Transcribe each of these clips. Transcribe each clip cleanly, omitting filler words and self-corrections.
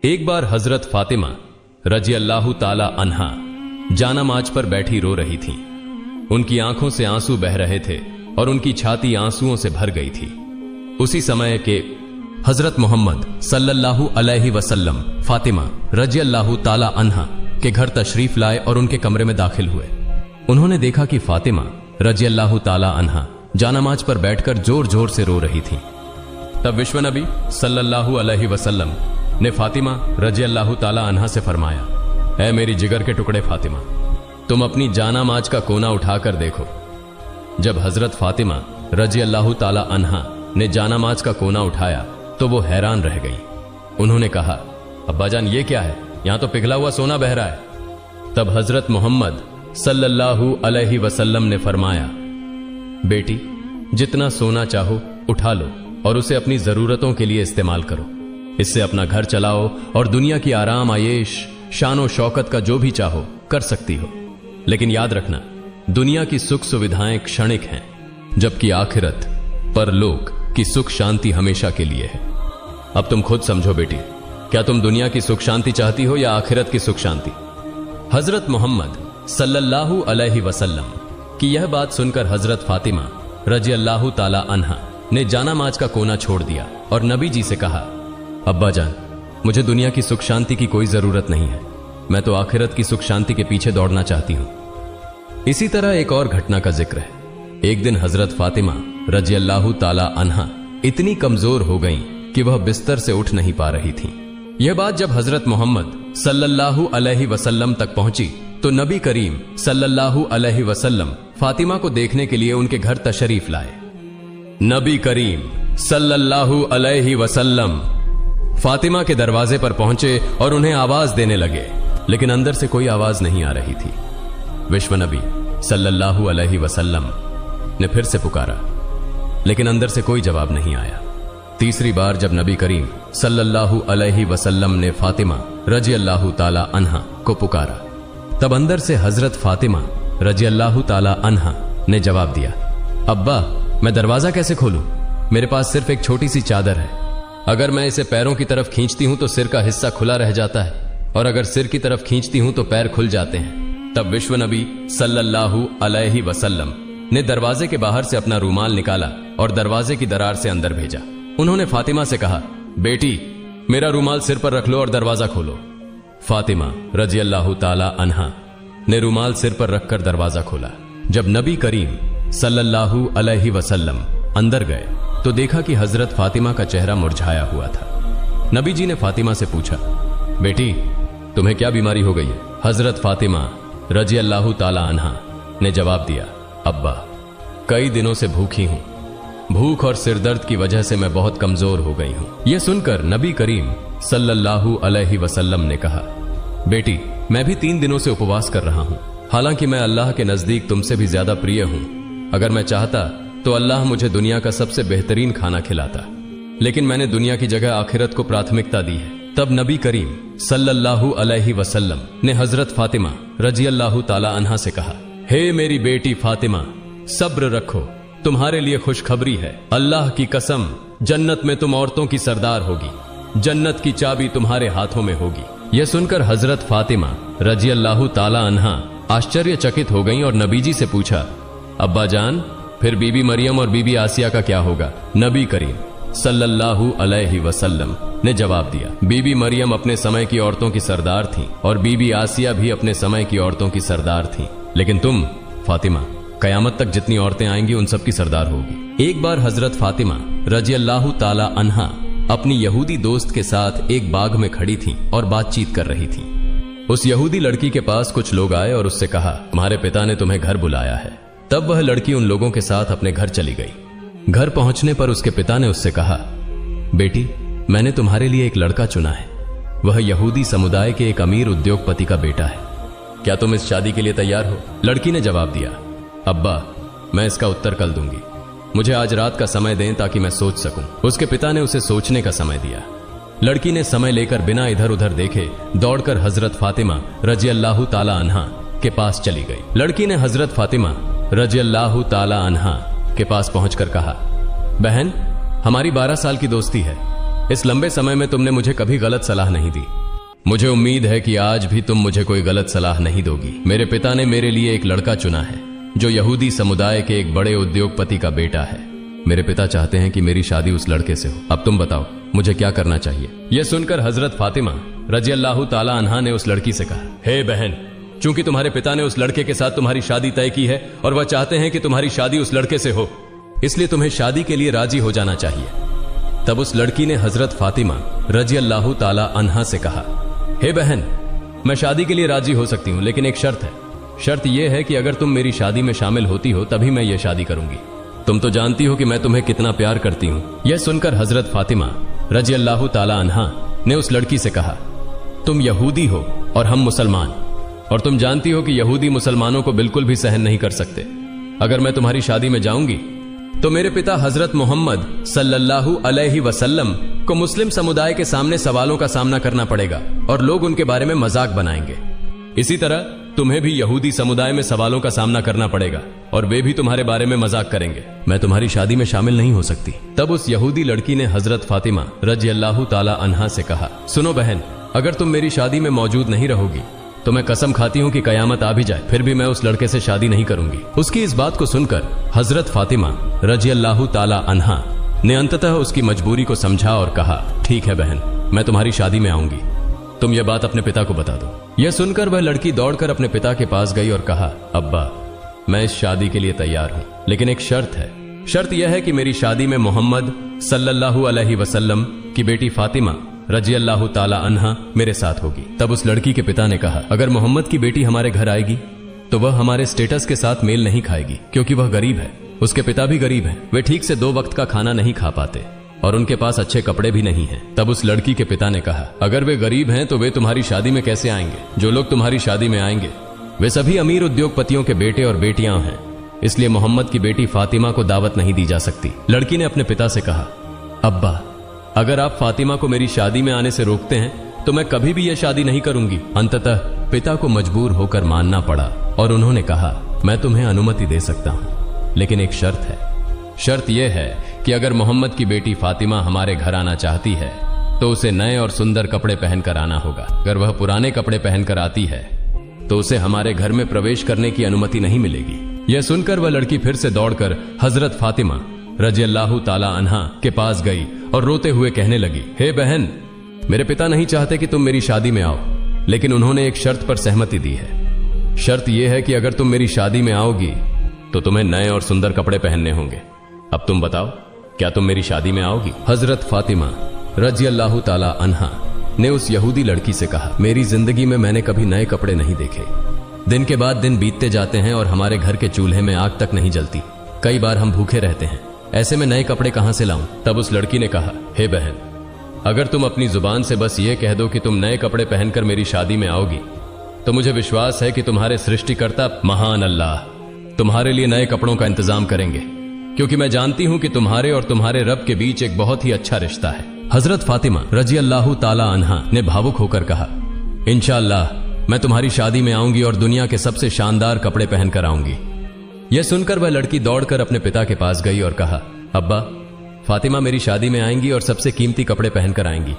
एक बार हजरत फातिमा रजी अल्लाह ताला अन्हा जानामाज पर बैठी रो रही थीं। उनकी आंखों से आंसू बह रहे थे और उनकी छाती आंसुओं से भर गई थी। उसी समय के हजरत मोहम्मद सल्लल्लाहु अलैहि वसल्लम फातिमा रजी अल्लाह ताला अन्हा के घर तशरीफ लाए और उनके कमरे में दाखिल हुए। उन्होंने देखा कि फातिमा रजी अल्लाह ताला अन्हा जानामाज पर बैठकर जोर जोर से रो रही थी। तब विश्व नबी सल्लल्लाहु अलैहि वसल्लम ने फातिमा रजी अल्लाह ताला अन्हा से फरमाया, ऐ मेरी जिगर के टुकड़े फातिमा, तुम अपनी जानामाज का कोना उठाकर देखो। जब हजरत फातिमा रजी अल्लाह ताला अन्हा ने जानामाज का कोना उठाया तो वो हैरान रह गई। उन्होंने कहा, अब्बाजान ये क्या है, यहां तो पिघला हुआ सोना बह रहा है। तब हजरत मोहम्मद सल्लल्लाहु अलैहि वसल्लम ने फरमाया, बेटी जितना सोना चाहो उठा लो और उसे अपनी जरूरतों के लिए इस्तेमाल करो। इससे अपना घर चलाओ और दुनिया की आराम आयेश शानो शौकत का जो भी चाहो कर सकती हो। लेकिन याद रखना, दुनिया की सुख सुविधाएं क्षणिक हैं, जबकि आखिरत परलोक की सुख शांति हमेशा के लिए है। अब तुम खुद समझो बेटी, क्या तुम दुनिया की सुख शांति चाहती हो या आखिरत की सुख शांति? हजरत मोहम्मद सल्लल्लाहु अलैहि वसल्लम की यह बात सुनकर हजरत फातिमा रजी अल्लाह ताला अन्हा ने जानामाज का कोना छोड़ दिया और नबी जी से कहा, अब्बा जान, मुझे दुनिया की सुख शांति की कोई जरूरत नहीं है, मैं तो आखिरत की सुख शांति के पीछे दौड़ना चाहती हूं। इसी तरह एक और घटना का जिक्र है। एक दिन हजरत फातिमा रजी अल्लाह ताला अन्हा इतनी कमजोर हो गईं कि वह बिस्तर से उठ नहीं पा रही थीं। यह बात जब हजरत मोहम्मद सल्लल्लाहु अलैहि वसल्लम तक पहुंची तो नबी करीम सल्लल्लाहु अलैहि वसल्लम फातिमा को देखने के लिए उनके घर तशरीफ लाए। नबी करीम सल्लल्लाहु अलैहि वसल्लम फातिमा के दरवाजे पर पहुंचे और उन्हें आवाज देने लगे, लेकिन अंदर से कोई आवाज नहीं आ रही थी। विश्व नबी सल्लल्लाहु अलैहि वसल्लम ने फिर से पुकारा, लेकिन अंदर से कोई जवाब नहीं आया। तीसरी बार जब नबी करीम सल्लल्लाहु अलैहि वसल्लम ने फातिमा रजी अल्लाह ताला अन्हा को पुकारा, तब अंदर से हजरत फातिमा रजी अल्लाह ताला अन्हा ने जवाब दिया, अब्बा मैं दरवाजा कैसे खोलूं? मेरे पास सिर्फ एक छोटी सी चादर है। अगर मैं इसे पैरों की तरफ खींचती हूं तो सिर का हिस्सा खुला रह जाता है, और अगर सिर की तरफ खींचती हूं तो पैर खुल जाते हैं। तब विश्व नबी सल्लल्लाहु अलैहि वसल्लम ने दरवाजे के बाहर से अपना रूमाल निकाला और दरवाजे की दरार से अंदर भेजा। उन्होंने फातिमा से कहा, बेटी मेरा रूमाल सिर पर रख लो और दरवाजा खोलो। फातिमा रजी अल्लाह ताला अन्हा ने रूमाल सिर पर रखकर दरवाजा खोला। जब नबी करीम सल्लल्लाहु अलैहि वसल्लम अंदर गए तो देखा कि हजरत फातिमा का चेहरा मुरझाया हुआ था। नबी जी ने फातिमा से पूछा, बेटी तुम्हें क्या बीमारी हो गई है? हजरत फातिमा रजी अल्लाह ताला अन्हा ने जवाब दिया, अब्बा कई दिनों से भूखी हूं, भूख और सिरदर्द की वजह से मैं बहुत कमजोर हो गई हूं। यह सुनकर नबी करीम सल्लल्लाहु अलैहि वसल्लम ने कहा, बेटी मैं भी 3 दिनों से उपवास कर रहा हूं, हालांकि मैं अल्लाह के नजदीक तुमसे भी ज्यादा प्रिय हूं। अगर मैं चाहता तो अल्लाह मुझे दुनिया का सबसे बेहतरीन खाना खिलाता, लेकिन मैंने दुनिया की जगह आखिरत को प्राथमिकता दी है। तब नबी करीम सल्लल्लाहु अलैहि वसल्लम ने हजरत फातिमा रजी अल्लाह ताला अन्हा से कहा, हे मेरी बेटी फातिमा सब्र रखो, तुम्हारे लिए खुशखबरी है, अल्लाह की कसम जन्नत में तुम औरतों की सरदार होगी, जन्नत की चाबी तुम्हारे हाथों में होगी। यह सुनकर हजरत फातिमा रजी अल्लाह ताला अन्हा आश्चर्यचकित हो गईं और नबी जी से पूछा, अब्बा जान फिर बीबी मरियम और बीबी आसिया का क्या होगा? नबी करीम सल्लल्लाहु अलैहि वसल्लम ने जवाब दिया, बीबी मरियम अपने समय की औरतों की सरदार थीं और बीबी आसिया भी अपने समय की औरतों की सरदार थीं, लेकिन तुम फातिमा कयामत तक जितनी औरतें आएंगी उन सब की सरदार होगी। एक बार हजरत फातिमा रजी अल्लाह ताला अन्हा अपनी यहूदी दोस्त के साथ एक बाग में खड़ी थीं और बातचीत कर रही थीं। उस यहूदी लड़की के पास कुछ लोग आए और उससे कहा, तुम्हारे पिता ने तुम्हें घर बुलाया है। तब वह लड़की उन लोगों के साथ अपने घर चली गई। घर पहुंचने पर उसके पिता ने उससे कहा, बेटी मैंने तुम्हारे लिए एक लड़का चुना है, वह यहूदी समुदाय के एक अमीर उद्योगपति का बेटा है, क्या तुम इस शादी के लिए तैयार हो? लड़की ने जवाब दिया, अब्बा मैं इसका उत्तर कल दूंगी, मुझे आज रात का समय दें ताकि मैं सोच सकूं। उसके पिता ने उसे सोचने का समय दिया। लड़की ने समय लेकर बिना इधर उधर देखे दौड़कर हजरत फातिमा रजी अल्लाह ताला अन्हा के पास चली गई। लड़की ने हजरत फातिमा रजी अल्लाह ताला अन्हा के पास पहुंचकर कहा, बहन हमारी 12 साल की दोस्ती है, इस लंबे समय में तुमने मुझे कभी गलत सलाह नहीं दी। मुझे उम्मीद है कि आज भी तुम मुझे कोई गलत सलाह नहीं दोगी। मेरे पिता ने मेरे लिए एक लड़का चुना है जो यहूदी समुदाय के एक बड़े उद्योगपति का बेटा है। मेरे पिता चाहते हैं कि मेरी शादी उस लड़के से हो। अब तुम बताओ मुझे क्या करना चाहिए। यह सुनकर हजरत फातिमा रजी अल्लाह ताला अन्हा ने उस लड़की से कहा, हे बहन, चूंकि तुम्हारे पिता ने उस लड़के के साथ तुम्हारी शादी तय की है और वह चाहते हैं कि तुम्हारी शादी उस लड़के से हो, इसलिए तुम्हें शादी के लिए राजी हो जाना चाहिए। तब उस लड़की ने हजरत फातिमा रजी अल्लाह ताला अन्हा से कहा, हे बहन, मैं शादी के लिए राजी हो सकती हूं, लेकिन एक शर्त है। शर्त यह है कि अगर तुम मेरी शादी में शामिल होती हो तभी मैं यह शादी करूंगी। तुम तो जानती हो कि मैं तुम्हें कितना प्यार करती हूं। यह सुनकर हजरत फातिमा रजी अल्लाह ताला अन्हा ने उस लड़की से कहा, तुम यहूदी हो और हम मुसलमान, और तुम जानती हो कि यहूदी मुसलमानों को बिल्कुल भी सहन नहीं कर सकते। अगर मैं तुम्हारी शादी में जाऊंगी तो मेरे पिता हजरत मोहम्मद सल्लल्लाहु अलैहि वसल्लम को मुस्लिम समुदाय के सामने सवालों का सामना करना पड़ेगा और लोग उनके बारे में मजाक बनाएंगे। इसी तरह तुम्हें भी यहूदी समुदाय में सवालों का सामना करना पड़ेगा और वे भी तुम्हारे बारे में मजाक करेंगे। मैं तुम्हारी शादी में शामिल नहीं हो सकती। तब उस यहूदी लड़की ने हजरत फातिमा रजी अल्लाह ताला अन्हा से कहा, सुनो बहन, अगर तुम मेरी शादी में मौजूद नहीं रहोगी तो मैं कसम खाती हूं कि कयामत आ भी जाए फिर भी मैं उस लड़के से शादी नहीं करूंगी। उसकी इस बात को सुनकर हजरत फातिमा रजी अल्लाह ताला अन्हा ने अंततः उसकी मजबूरी को समझा और कहा, ठीक है बहन, मैं तुम्हारी शादी में आऊंगी, तुम यह बात अपने पिता को बता दो। यह सुनकर वह लड़की दौड़कर अपने पिता के पास गई और कहा, अब्बा, मैं इस शादी के लिए तैयार हूं, लेकिन एक शर्त है। शर्त यह है कि मेरी शादी में मोहम्मद सल्लल्लाहु अलैहि वसल्लम की बेटी फातिमा रजी अल्लाह ताला अन्हा मेरे साथ होगी। तब उस लड़की के पिता ने कहा, अगर मोहम्मद की बेटी हमारे घर आएगी तो वह हमारे स्टेटस के साथ मेल नहीं खाएगी, क्योंकि वह गरीब है। उसके पिता भी गरीब हैं, वे ठीक से 2 वक्त का खाना नहीं खा पाते और उनके पास अच्छे कपड़े भी नहीं हैं। तब उस लड़की के पिता ने कहा, अगर वे गरीब हैं तो वे तुम्हारी शादी में कैसे आएंगे? जो लोग तुम्हारी शादी में आएंगे वे सभी अमीर उद्योगपतियों के बेटे और बेटियां हैं, इसलिए मोहम्मद की बेटी फातिमा को दावत नहीं दी जा सकती। लड़की ने अपने पिता से कहा, अब्बा, अगर आप फातिमा को मेरी शादी में आने से रोकते हैं तो मैं कभी भी यह शादी नहीं करूंगी। अंततः पिता को मजबूर होकर मानना पड़ा और उन्होंने कहा, मैं तुम्हें अनुमति दे सकता हूं, लेकिन एक शर्त है। शर्त यह है कि अगर मोहम्मद की बेटी फातिमा हमारे घर आना चाहती है तो उसे नए और सुंदर कपड़े पहनकर आना होगा। अगर वह पुराने कपड़े पहनकर आती है तो उसे हमारे घर में प्रवेश करने की अनुमति नहीं मिलेगी। यह सुनकर वह लड़की फिर से दौड़कर हजरत फातिमा रजी अल्लाह ताला अन्हा के पास गई और रोते हुए कहने लगी, हे बहन, मेरे पिता नहीं चाहते कि तुम मेरी शादी में आओ, लेकिन उन्होंने एक शर्त पर सहमति दी है। शर्त यह है कि अगर तुम मेरी शादी में आओगी तो तुम्हें नए और सुंदर कपड़े पहनने होंगे। अब तुम बताओ, क्या तुम मेरी शादी में आओगी? हजरत फातिमा रजी अल्लाह ताला अन्हा ने उस यहूदी लड़की से कहा, मेरी जिंदगी में मैंने कभी नए कपड़े नहीं देखे। दिन के बाद दिन बीतते जाते हैं और हमारे घर के चूल्हे में आग तक नहीं जलती। कई बार हम भूखे रहते हैं, ऐसे में नए कपड़े कहां से लाऊं? तब उस लड़की ने कहा, हे बहन, अगर तुम अपनी जुबान से बस ये कह दो कि तुम नए कपड़े पहनकर मेरी शादी में आओगी तो मुझे विश्वास है कि तुम्हारे सृष्टिकर्ता महान अल्लाह तुम्हारे लिए नए कपड़ों का इंतजाम करेंगे, क्योंकि मैं जानती हूं कि तुम्हारे और तुम्हारे रब के बीच एक बहुत ही अच्छा रिश्ता है। हजरत फातिमा रजी अल्लाह ताला अन्हा ने भावुक होकर कहा, इंशाअल्लाह मैं तुम्हारी शादी में आऊंगी और दुनिया के सबसे शानदार कपड़े पहनकर आऊंगी। यह सुनकर वह लड़की दौड़कर अपने पिता के पास गई और कहा, अब्बा, फातिमा मेरी शादी में आएंगी और सबसे कीमती कपड़े पहनकर आएंगी।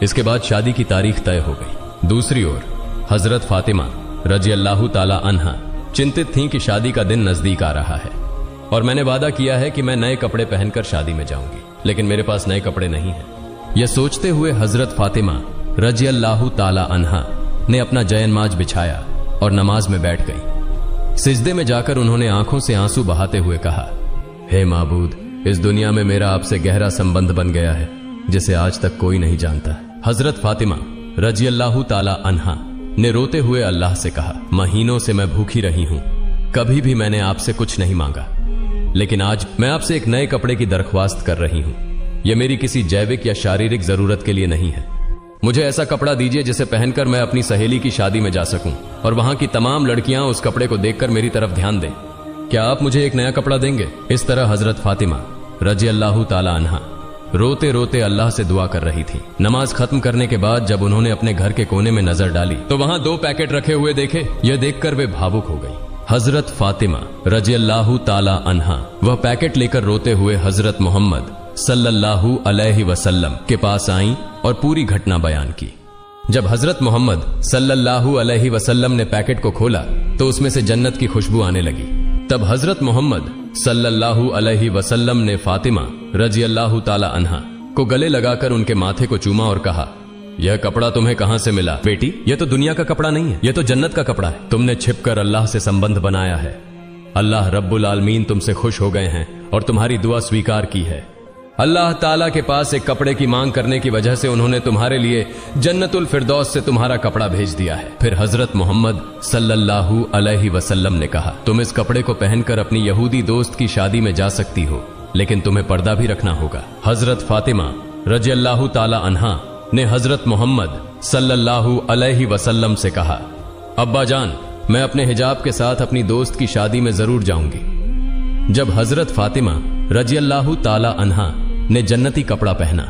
इसके बाद शादी की तारीख तय हो गई। दूसरी ओर हजरत फातिमा रजी अल्लाह ताला अन्हा चिंतित थीं कि शादी का दिन नजदीक आ रहा है और मैंने वादा किया है कि मैं नए कपड़े पहनकर शादी में जाऊंगी, लेकिन मेरे पास नए कपड़े नहीं हैं। यह सोचते हुए हजरत फातिमा रजी अल्लाह ताला अन्हा ने अपना जयनमाज बिछाया और नमाज में बैठ गई। सिजदे में जाकर उन्होंने आंखों से आंसू बहाते हुए कहा, हे माबूद, इस दुनिया में मेरा आपसे गहरा संबंध बन गया है जिसे आज तक कोई नहीं जानता। हजरत फातिमा रजी अल्लाह ताला अन्हा ने रोते हुए अल्लाह से कहा, महीनों से मैं भूखी रही हूं, कभी भी मैंने आपसे कुछ नहीं मांगा, लेकिन आज मैं आपसे एक नए कपड़े की दरख्वास्त कर रही हूं। यह मेरी किसी जैविक या शारीरिक जरूरत के लिए नहीं है। मुझे ऐसा कपड़ा दीजिए जिसे पहनकर मैं अपनी सहेली की शादी में जा सकूं और वहां की तमाम लड़कियां उस कपड़े को देखकर मेरी तरफ ध्यान दें। क्या आप मुझे एक नया कपड़ा देंगे? इस तरह हजरत फातिमा रजी अल्लाह ताला अन्हा रोते रोते अल्लाह से दुआ कर रही थी। नमाज खत्म करने के बाद जब उन्होंने अपने घर के कोने में नजर डाली तो वहां 2 पैकेट रखे हुए देखे। यह देखकर वे भावुक हो गई। हजरत फातिमा रजी अल्लाह ताला अन्हा वह पैकेट लेकर रोते हुए हजरत मोहम्मद सल्लल्लाहु अलैहि वसल्लम के पास आईं और पूरी घटना बयान की। जब हजरत मोहम्मद सल्लल्लाहु अलैहि वसल्लम ने पैकेट को खोला तो उसमें से जन्नत की खुशबू आने लगी। तब हजरत मोहम्मद सल्लल्लाहु अलैहि वसल्लम ने फातिमा रजी अल्लाह ताला अन्हा को गले लगाकर उनके माथे को चूमा और कहा, यह कपड़ा तुम्हें कहां से मिला? बेटी, यह तो दुनिया का कपड़ा नहीं है, यह तो जन्नत का कपड़ा है। तुमने छिपकर अल्लाह से संबंध बनाया है। अल्लाह रब्बुल आलमीन तुमसे खुश हो गए हैं और तुम्हारी दुआ स्वीकार की है। अल्लाह ताला के पास एक कपड़े की मांग करने की वजह से उन्होंने तुम्हारे लिए जन्नतुल फिरदौस से तुम्हारा कपड़ा भेज दिया है। फिर हजरत मोहम्मद सल्लल्लाहु अलैहि वसल्लम ने कहा, तुम इस कपड़े को पहनकर अपनी यहूदी दोस्त की शादी में जा सकती हो, लेकिन तुम्हें पर्दा भी रखना होगा। हजरत फातिमा रजी अल्लाह ताला अन्हा ने हजरत मोहम्मद सल्लल्लाहु अलैहि वसल्लम से कहा, अब्बा जान, मैं अपने हिजाब के साथ अपनी दोस्त की शादी में जरूर जाऊंगी। जब हजरत फातिमा रजी अल्लाह ताला अन्हा ने जन्नती कपड़ा पहना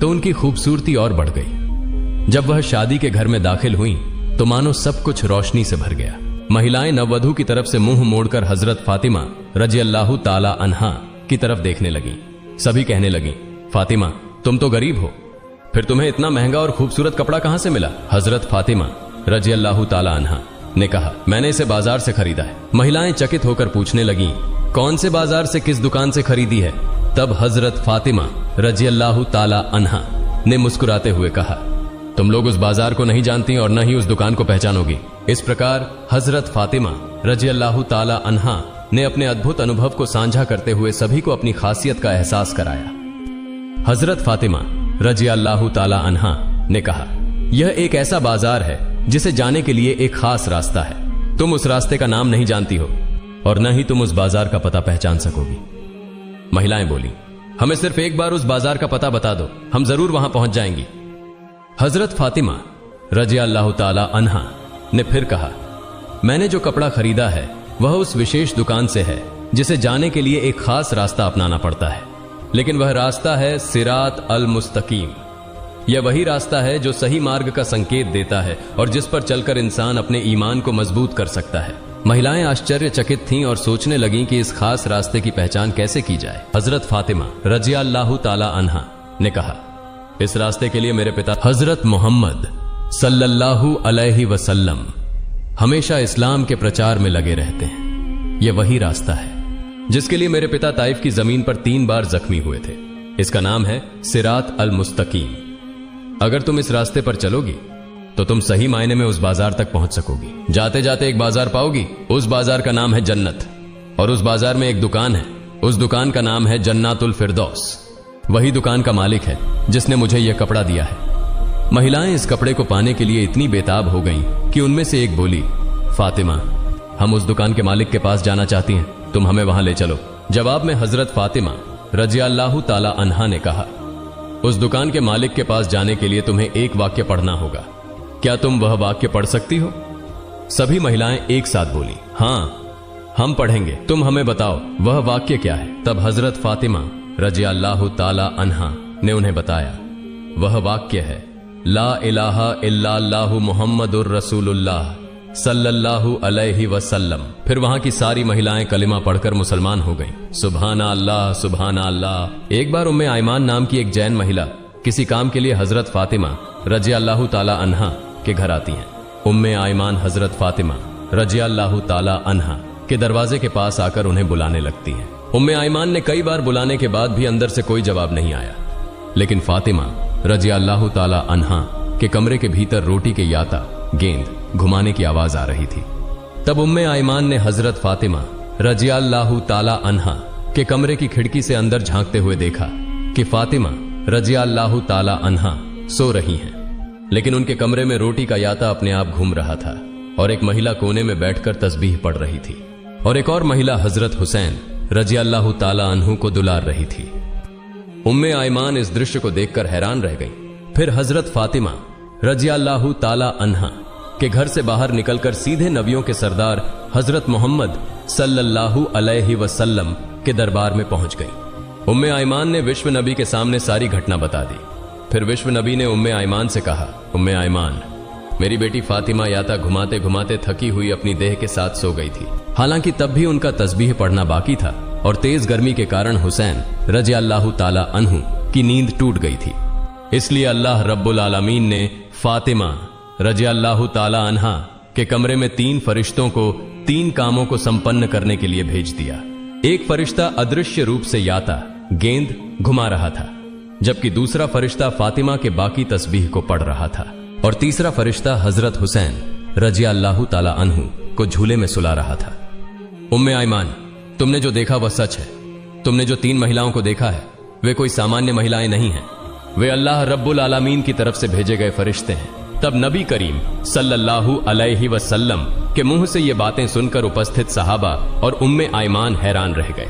तो उनकी खूबसूरती और बढ़ गई। जब वह शादी के घर में दाखिल हुई तो मानो सब कुछ रोशनी से भर गया। महिलाएं नववधू की तरफ से मुंह मोड़कर हजरत फातिमा रजी अल्लाह ताला अन्हा की तरफ देखने लगी। सभी कहने लगी, फातिमा, तुम तो गरीब हो, फिर तुम्हें इतना महंगा और खूबसूरत कपड़ा कहां से मिला? हजरत फातिमा रजी अल्लाह ताला अन्हा ने कहा, मैंने इसे बाजार से खरीदा है। महिलाएं चकित होकर पूछने लगी, कौन से बाजार से, किस दुकान से खरीदी है? तब हजरत फातिमा रजी अल्लाह ताला अन्हा ने मुस्कुराते हुए कहा, तुम लोग उस बाजार को नहीं जानती और न ही उस दुकान को पहचानोगी। इस प्रकार हजरत फातिमा रजी अल्लाह ताला अन्हा ने अपने अद्भुत अनुभव को साझा करते हुए सभी को अपनी खासियत का एहसास कराया। हजरत फातिमा रजी अल्लाह ताला अन्हा ने कहा, यह एक ऐसा बाजार है जिसे जाने के लिए एक खास रास्ता है। तुम उस रास्ते का नाम नहीं जानती हो और न ही तुम उस बाजार का पता पहचान सकोगी। महिलाएं बोली, हमें सिर्फ एक बार उस बाजार का पता बता दो, हम जरूर वहां पहुंच जाएंगी। हजरत फातिमा रजी अल्लाह ताला अन्हा ने फिर कहा, मैंने जो कपड़ा खरीदा है वह उस विशेष दुकान से है जिसे जाने के लिए एक खास रास्ता अपनाना पड़ता है, लेकिन वह रास्ता है सिरात अल मुस्तकीम। यह वही रास्ता है जो सही मार्ग का संकेत देता है और जिस पर चलकर इंसान अपने ईमान को मजबूत कर सकता है। महिलाएं आश्चर्यचकित थीं और सोचने लगीं कि इस खास रास्ते की पहचान कैसे की जाए। हजरत फातिमा रजी अल्लाह ताला अन्हा ने कहा, इस रास्ते के लिए मेरे पिता हजरत मोहम्मद सल्लल्लाहु अलैहि वसल्लम हमेशा इस्लाम के प्रचार में लगे रहते हैं। यह वही रास्ता है जिसके लिए मेरे पिता ताइफ की जमीन पर 3 बार जख्मी हुए थे। इसका नाम है सिरात अल मुस्तकीम। अगर तुम इस रास्ते पर चलोगी तो तुम सही मायने में उस बाजार तक पहुंच सकोगी। जाते जाते एक बाजार पाओगी, उस बाजार का नाम है जन्नत, और उस बाजार में एक दुकान है, उस दुकान का नाम है जन्नातुल फिरदौस। वही दुकान का मालिक है जिसने मुझे यह कपड़ा दिया है। महिलाएं इस कपड़े को पाने के लिए इतनी बेताब हो गईं कि उनमें से एक बोली, फातिमा, हम उस दुकान के मालिक के पास जाना चाहती हैं, तुम हमें वहां ले चलो। जवाब में हजरत फातिमा रजी अल्लाह ताला अन्हा ने कहा, उस दुकान के मालिक के पास जाने के लिए तुम्हें एक वाक्य पढ़ना होगा। क्या तुम वह वाक्य पढ़ सकती हो? सभी महिलाएं एक साथ बोली, हां हम पढ़ेंगे, तुम हमें बताओ वह वाक्य क्या है। तब हजरत फातिमा रजी अल्लाह ताला अन्हा ने उन्हें बताया, वह वाक्य है, ला इलाहा इल्लल्लाहु मुहम्मदुर रसूलुल्लाह सल्लल्लाहु अलैहि वसल्लम। फिर वहां की सारी महिलाएं कलिमा पढ़कर मुसलमान हो गईं। सुभाना अल्लाह, सुभाना अल्लाह। एक बार उम्मे आयमान नाम की एक जैन महिला किसी काम के लिए हजरत फातिमा रजी अल्लाह ताला अन्हा के घर आती हैं। उम्मे आयमान हजरत फातिमा रजी अल्लाह ताला अन्हा के दरवाजे के पास आकर उन्हें बुलाने लगती हैं। उम्मे आयमान ने कई बार बुलाने के बाद भी अंदर से कोई जवाब नहीं आया, लेकिन फातिमा रजी अल्लाह ताला अन्हा के कमरे के भीतर रोटी के याता, गेंद घुमाने की आवाज आ रही थी। तब उम्मे आयमान ने हजरत फातिमा रजी अल्लाह ताला अन्हा के कमरे की खिड़की से अंदर झांकते हुए देखा कि फातिमा रजी अल्लाह ताला अन्हा सो रही हैं, लेकिन उनके कमरे में रोटी का याता अपने आप घूम रहा था और एक महिला कोने में बैठकर तस्बीह पढ़ रही थी और एक और महिला हजरत हुसैन रजी अल्लाह ताला अन्हु को दुलार रही थी। उम्मे आयमान इस दृश्य को देखकर हैरान रह गईं। फिर हजरत फातिमा रजी अल्लाह ताला अन्हा के घर से बाहर निकलकर सीधे नबियों के सरदार हजरत मोहम्मद सल्लल्लाहु अलैहि वसल्लम के दरबार में पहुंच गई। उम्मे आयमान ने विश्व नबी के सामने सारी घटना बता दी। फिर विश्व नबी ने उम्मे आयमान से कहा, उम्मे आयमान, मेरी बेटी फातिमा याता घुमाते घुमाते थकी हुई अपनी देह के साथ सो गई थी। हालांकि तब भी उनका तस्बीह पढ़ना बाकी था, और तेज गर्मी के कारण हुसैन रजी अल्लाह ताला अन्हु की नींद टूट गई थी। इसलिए अल्लाह रब्बुल आलमीन ने फातिमा रजी अल्लाह ताला अन्हा के कमरे में 3 फरिश्तों को 3 कामों को संपन्न करने के लिए भेज दिया। एक फरिश्ता अदृश्य रूप से याता गेंद घुमा रहा था, जबकि दूसरा फरिश्ता फातिमा के बाकी तस्बीह को पढ़ रहा था, और तीसरा फरिश्ता हजरत हुसैन रजी अल्लाह ताला अन्हु को झूले में सुला रहा था। उम्मे आयमान, तुमने जो देखा वह सच है। तुमने जो 3 महिलाओं को देखा है वे कोई सामान्य महिलाएं नहीं हैं, वे अल्लाह रब्बुल आलमीन की तरफ से भेजे गए फरिश्ते हैं। तब नबी करीम सल्लल्लाहु अलैहि वसल्लम के मुंह से ये बातें सुनकर उपस्थित सहाबा और उम्मे आयमान हैरान रह गए।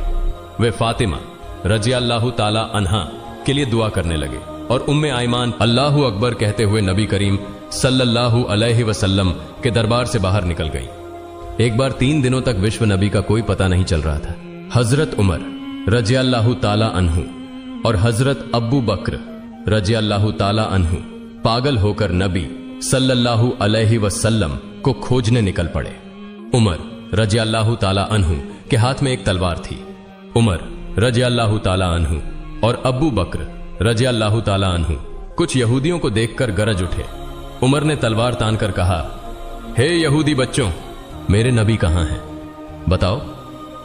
वे फातिमा रजी अल्लाह ताला अन्हा के लिए दुआ करने लगे और उम्मे आयमान अल्लाहु अकबर कहते हुए नबी करीम सल्लल्लाहु अलैहि वसल्लम के दरबार से बाहर निकल गई। एक बार 3 दिनों तक विश्व नबी का कोई पता नहीं चल रहा था। हजरत उमर रजी अल्लाह ताला अन्हु और हजरत अब्बू बकर रजी अल्लाह ताला अन्हु पागल होकर नबी सल्लल्लाहु अलैहि वसल्लम को खोजने निकल पड़े। उमर रजी अल्लाह ताला अन्हु के हाथ में एक तलवार थी। उमर रजी अल्लाह ताला अन्हु और अब्बू बकर रजी अल्लाह ताला अन्हु कुछ यहूदियों को देखकर गरज उठे। उमर ने तलवार तानकर कहा, हे यहूदी बच्चों, मेरे नबी कहां हैं? बताओ,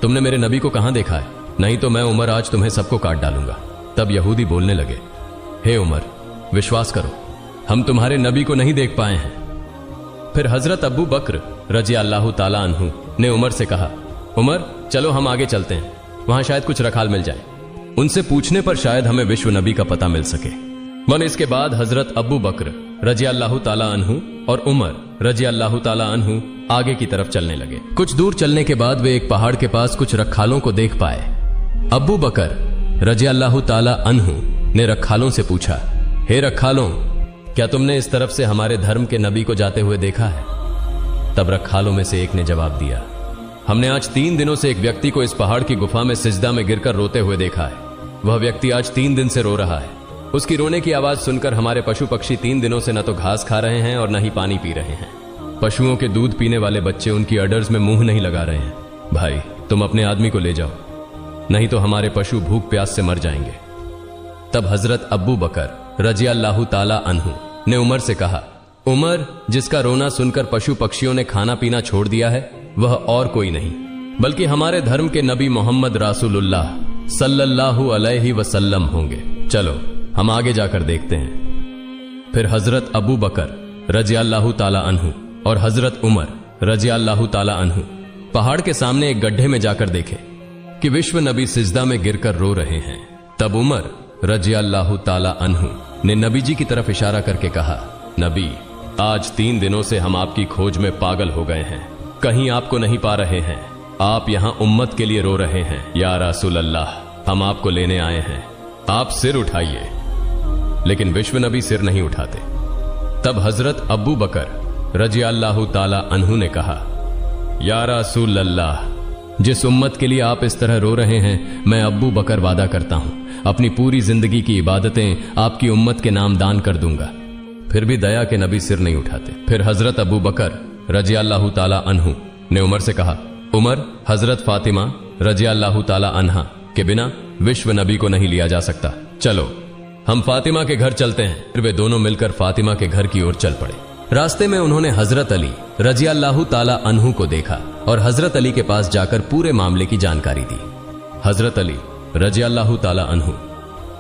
तुमने मेरे नबी को कहां देखा है? नहीं तो मैं उमर आज तुम्हें सबको काट डालूंगा। तब यहूदी बोलने लगे, हे उमर, विश्वास करो, हम तुम्हारे नबी को नहीं देख पाए हैं। फिर हजरत अब्बू बकर रजी अल्लाह ताला अन्हु ने उमर से कहा, उमर चलो हम आगे चलते हैं, वहां शायद कुछ रखाल मिल जाए। उनसे पूछने पर शायद हमें विश्व नबी का पता मिल सके। मन इसके बाद हजरत अब्बू बकर रजी अल्लाह ताला अन्हु और उमर रजी अल्लाह ताला अन्हु आगे की तरफ चलने लगे। कुछ दूर चलने के बाद वे एक पहाड़ के पास कुछ रखालों को देख पाए। अब्बू बकर रजी अल्लाह ताला अन्हु ने रखालों से पूछा, हे रखालों, क्या तुमने इस तरफ से हमारे धर्म के नबी को जाते हुए देखा है? तब रखालों में से एक ने जवाब दिया, हमने आज 3 दिनों से एक व्यक्ति को इस पहाड़ की गुफा में सिजदा में गिरकर रोते हुए देखा है। वह व्यक्ति आज 3 दिन से रो रहा है। उसकी रोने की आवाज सुनकर हमारे पशु पक्षी 3 दिनों से न तो घास खा रहे हैं और न ही पानी पी रहे हैं। पशुओं के दूध पीने वाले बच्चे उनकी अडर्स में मुंह नहीं लगा रहे हैं। भाई, तुम अपने आदमी को ले जाओ, नहीं तो हमारे पशु भूख प्यास से मर जाएंगे। तब हजरत अब्बू बकर रजी अल्लाह ताला अन्हु ने उमर से कहा, उमर, जिसका रोना सुनकर पशु पक्षियों ने खाना पीना छोड़ दिया है वह और कोई नहीं बल्कि हमारे धर्म के नबी मोहम्मद रासूलुल्लाह सल्लल्लाहु अलैहि वसल्लम होंगे। चलो हम आगे जाकर देखते हैं। फिर हजरत अबू बकर रजी अल्लाह ताला अन्हु और हजरत उमर रजी अल्लाह ताला अन्हु पहाड़ के सामने एक गड्ढे में जाकर देखे कि विश्व नबी सिजदा में गिरकर रो रहे हैं। तब उमर रजी अल्लाह ताला अन्हु ने नबी जी की तरफ इशारा करके कहा, नबी, आज 3 दिनों से हम आपकी खोज में पागल हो गए हैं, कहीं आपको नहीं पा रहे हैं। आप यहां उम्मत के लिए रो रहे हैं। या रसूल अल्लाह, हम आपको लेने आए हैं, आप सिर उठाइए। लेकिन विश्व नबी सिर नहीं उठाते। तब हजरत अब्बू बकर रजी अल्लाह ताला अन्हु ने कहा, या रसूल अल्लाह, जिस उम्मत के लिए आप इस तरह रो रहे हैं, मैं अब्बू बकर वादा करता हूं अपनी पूरी जिंदगी की इबादतें आपकी उम्मत के नाम दान कर दूंगा। फिर भी दया के नबी सिर नहीं उठाते। फिर हजरत अबू बकर रजी अल्लाह ताला अन्हु ने उमर से कहा, उमर, हजरत फातिमा रजी अल्लाह ताला अन्हा के बिना विश्व नबी को नहीं लिया जा सकता। चलो हम फातिमा के घर चलते हैं। फिर वे दोनों मिलकर फातिमा के घर की ओर चल पड़े। रास्ते में उन्होंने हजरत अली रजी अल्लाह ताला अन्हु को देखा और हजरत अली के पास जाकर पूरे मामले की जानकारी दी। हजरत अली रजी अल्लाह ताला अन्हु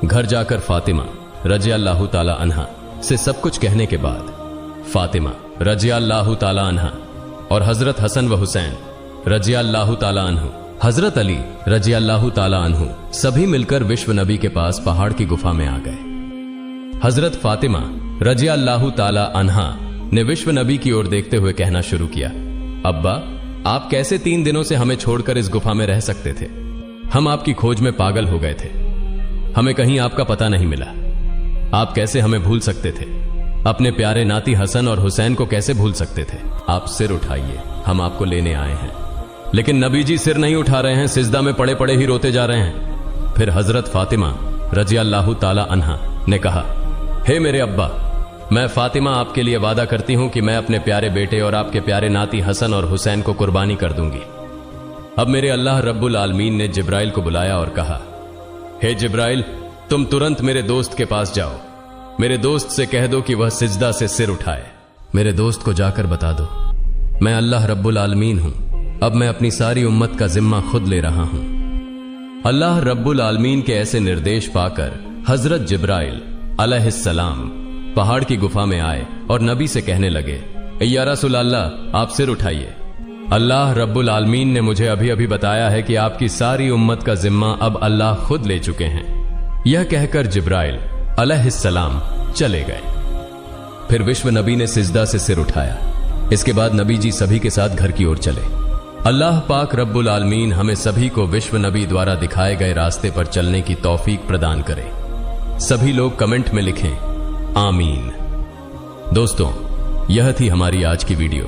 घर जाकर फातिमा रजी अल्लाह ताला अन्हा से सब कुछ कहने के बाद फातिमा रजी अल्लाह ताला अन्हा और हजरत हसन व हुसैन रजी अल्लाह ताला अन्हु, हजरत अली रजी अल्लाह ताला अन्हु सभी मिलकर विश्व नबी के पास पहाड़ की गुफा में आ गए। हजरत फातिमा रजी अल्लाह ताला अन्हा ने विश्व नबी की ओर देखते हुए कहना शुरू किया, अब्बा, आप कैसे 3 दिनों से हमें छोड़कर इस गुफा में रह सकते थे? हम आपकी खोज में पागल हो गए थे, हमें कहीं आपका पता नहीं मिला। आप कैसे हमें भूल सकते थे? अपने प्यारे नाती हसन और हुसैन को कैसे भूल सकते थे? आप सिर उठाइए, हम आपको लेने आए हैं। लेकिन नबी जी सिर नहीं उठा रहे हैं, सिजदा में पड़े पड़े ही रोते जा रहे हैं। फिर हजरत फातिमा रजी अल्लाह ताला अन्हा ने कहा, हे मेरे अब्बा, मैं फातिमा आपके लिए वादा करती हूं कि मैं अपने प्यारे बेटे और आपके प्यारे नाती हसन और हुसैन को कुर्बानी कर दूंगी। अब मेरे अल्लाह रब्बुल आलमीन ने जिब्राइल को बुलाया और कहा, हे जिब्राइल, तुम तुरंत मेरे दोस्त के पास जाओ। मेरे दोस्त से कह दो कि वह सिजदा से सिर उठाए। मेरे दोस्त को जाकर बता दो, मैं अल्लाह रब्बुल आलमीन हूं, अब मैं अपनी सारी उम्मत का जिम्मा खुद ले रहा हूं। अल्लाह रब्बुल आलमीन के ऐसे निर्देश पाकर हजरत जिब्राइल अलैहिस्सलाम पहाड़ की गुफा में आए और नबी से कहने लगे, या रसूल अल्लाह, आप सिर उठाइए। अल्लाह रब्बुल आलमीन ने मुझे अभी अभी बताया है कि आपकी सारी उम्मत का जिम्मा अब अल्लाह खुद ले चुके हैं। यह कहकर जिब्राइल अलैहिस्सलाम चले गए। फिर विश्व नबी ने सिजदा से सिर उठाया। इसके बाद नबी जी सभी के साथ घर की ओर चले। अल्लाह पाक रब्बुल आलमीन हमें सभी को विश्व नबी द्वारा दिखाए गए रास्ते पर चलने की तौफीक प्रदान करे। सभी लोग कमेंट में लिखें आमीन। दोस्तों, यह थी हमारी आज की वीडियो।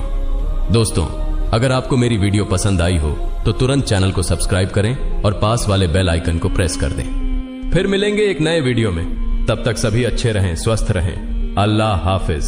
दोस्तों, अगर आपको मेरी वीडियो पसंद आई हो तो तुरंत चैनल को सब्सक्राइब करें और पास वाले बेल आइकन को प्रेस कर दें। फिर मिलेंगे एक नए वीडियो में। तब तक सभी अच्छे रहें, स्वस्थ रहें। अल्लाह हाफिज।